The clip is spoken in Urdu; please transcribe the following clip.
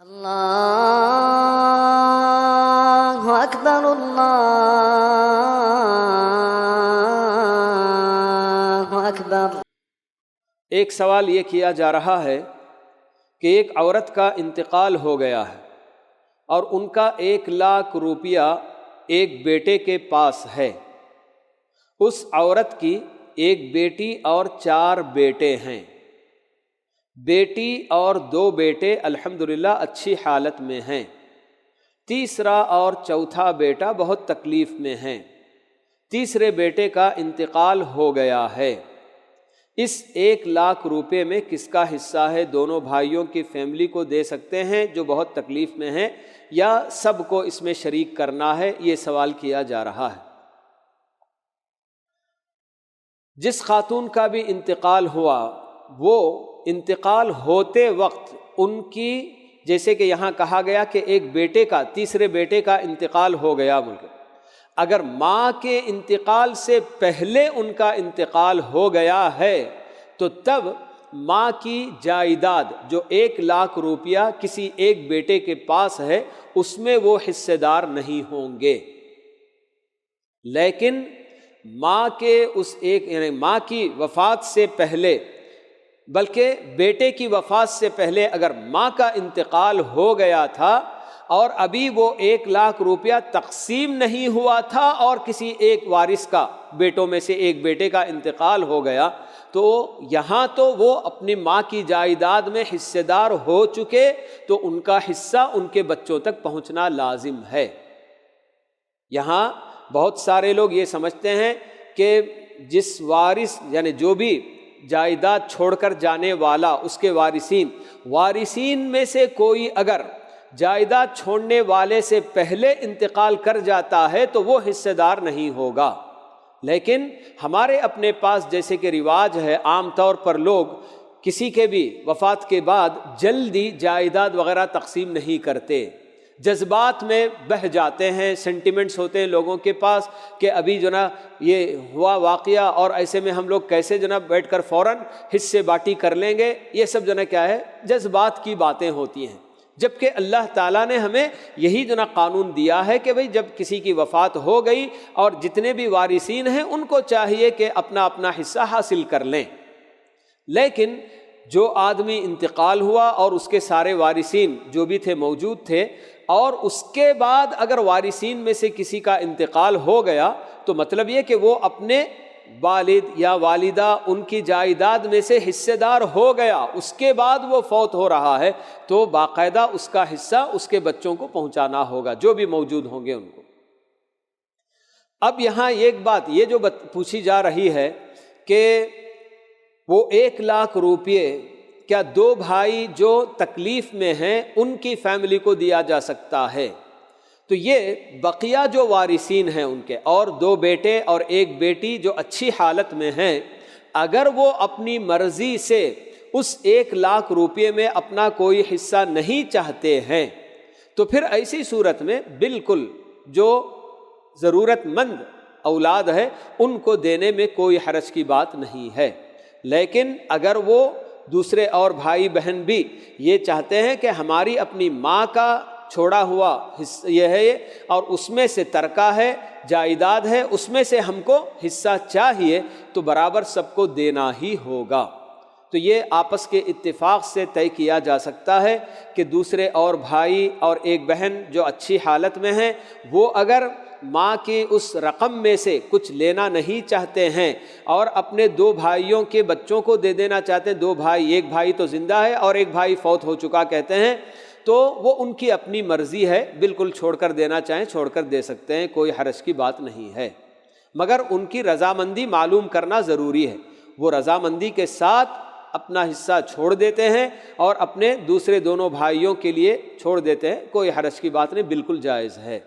اللہ اکبر اللہ اکبر۔ ایک سوال یہ کیا جا رہا ہے کہ ایک عورت کا انتقال ہو گیا ہے اور ان کا 1,00,000 روپیہ ایک بیٹے کے پاس ہے۔ اس عورت کی ایک بیٹی اور 4 بیٹے ہیں۔ بیٹی اور 2 بیٹے الحمدللہ اچھی حالت میں ہیں، تیسرا اور چوتھا بیٹا بہت تکلیف میں ہیں۔ تیسرے بیٹے کا انتقال ہو گیا ہے۔ اس 1,00,000 روپے میں کس کا حصہ ہے؟ دونوں بھائیوں کی فیملی کو دے سکتے ہیں جو بہت تکلیف میں ہیں، یا سب کو اس میں شریک کرنا ہے؟ یہ سوال کیا جا رہا ہے۔ جس خاتون کا بھی انتقال ہوا، وہ انتقال ہوتے وقت ان کی، جیسے کہ یہاں کہا گیا کہ ایک بیٹے کا، تیسرے بیٹے کا انتقال ہو گیا ملک، اگر ماں کے انتقال سے پہلے ان کا انتقال ہو گیا ہے تو تب ماں کی جائیداد جو 1,00,000 روپیہ کسی ایک بیٹے کے پاس ہے اس میں وہ حصے دار نہیں ہوں گے۔ لیکن ماں کے یعنی ماں کی وفات سے پہلے، بلکہ بیٹے کی وفات سے پہلے اگر ماں کا انتقال ہو گیا تھا اور ابھی وہ 1,00,000 روپیہ تقسیم نہیں ہوا تھا اور کسی ایک وارث کا، بیٹوں میں سے ایک بیٹے کا انتقال ہو گیا، تو یہاں تو وہ اپنی ماں کی جائیداد میں حصے دار ہو چکے، تو ان کا حصہ ان کے بچوں تک پہنچنا لازم ہے۔ یہاں بہت سارے لوگ یہ سمجھتے ہیں کہ جس وارث، یعنی جو بھی جائیداد چھوڑ کر جانے والا، اس کے وارثین میں سے کوئی اگر جائیداد چھوڑنے والے سے پہلے انتقال کر جاتا ہے تو وہ حصے دار نہیں ہوگا۔ لیکن ہمارے اپنے پاس جیسے کہ رواج ہے، عام طور پر لوگ کسی کے بھی وفات کے بعد جلدی جائیداد وغیرہ تقسیم نہیں کرتے، جذبات میں بہہ جاتے ہیں، سینٹیمنٹس ہوتے ہیں لوگوں کے پاس کہ ابھی جناب یہ ہوا واقعہ اور ایسے میں ہم لوگ کیسے جناب بیٹھ کر فوراً حصے باٹی کر لیں گے، یہ سب جناب کیا ہے، جذبات کی باتیں ہوتی ہیں۔ جبکہ اللہ تعالیٰ نے ہمیں یہی جناب قانون دیا ہے کہ بھئی جب کسی کی وفات ہو گئی اور جتنے بھی وارثین ہیں ان کو چاہیے کہ اپنا اپنا حصہ حاصل کر لیں۔ لیکن جو آدمی انتقال ہوا اور اس کے سارے وارثین جو بھی تھے موجود تھے، اور اس کے بعد اگر وارثین میں سے کسی کا انتقال ہو گیا تو مطلب یہ کہ وہ اپنے والد یا والدہ ان کی جائیداد میں سے حصے دار ہو گیا، اس کے بعد وہ فوت ہو رہا ہے تو باقاعدہ اس کا حصہ اس کے بچوں کو پہنچانا ہوگا جو بھی موجود ہوں گے ان کو۔ اب یہاں ایک بات یہ جو پوچھی جا رہی ہے کہ وہ 1,00,000 روپے کیا 2 بھائی جو تکلیف میں ہیں ان کی فیملی کو دیا جا سکتا ہے؟ تو یہ بقیہ جو وارثین ہیں ان کے، اور 2 بیٹے اور 1 بیٹی جو اچھی حالت میں ہیں، اگر وہ اپنی مرضی سے اس 1,00,000 روپے میں اپنا کوئی حصہ نہیں چاہتے ہیں تو پھر ایسی صورت میں بالکل جو ضرورت مند اولاد ہے ان کو دینے میں کوئی حرج کی بات نہیں ہے۔ لیکن اگر وہ دوسرے اور بھائی بہن بھی یہ چاہتے ہیں کہ ہماری اپنی ماں کا چھوڑا ہوا حصہ یہ ہے اور اس میں سے ترکہ ہے، جائیداد ہے، اس میں سے ہم کو حصہ چاہیے، تو برابر سب کو دینا ہی ہوگا۔ تو یہ آپس کے اتفاق سے طے کیا جا سکتا ہے کہ دوسرے اور بھائی اور 1 بہن جو اچھی حالت میں ہیں وہ اگر ماں کی اس رقم میں سے کچھ لینا نہیں چاہتے ہیں اور اپنے 2 بھائیوں کے بچوں کو دے دینا چاہتے ہیں، 2 بھائی، 1 بھائی تو زندہ ہے اور 1 بھائی فوت ہو چکا کہتے ہیں، تو وہ ان کی اپنی مرضی ہے، بالکل چھوڑ کر دینا چاہیں چھوڑ کر دے سکتے ہیں، کوئی حرج کی بات نہیں ہے، مگر ان کی رضامندی معلوم کرنا ضروری ہے۔ وہ رضامندی کے ساتھ اپنا حصہ چھوڑ دیتے ہیں اور اپنے دوسرے دونوں بھائیوں کے لیے چھوڑ دیتے ہیں، کوئی حرج کی بات نہیں، بالکل جائز ہے۔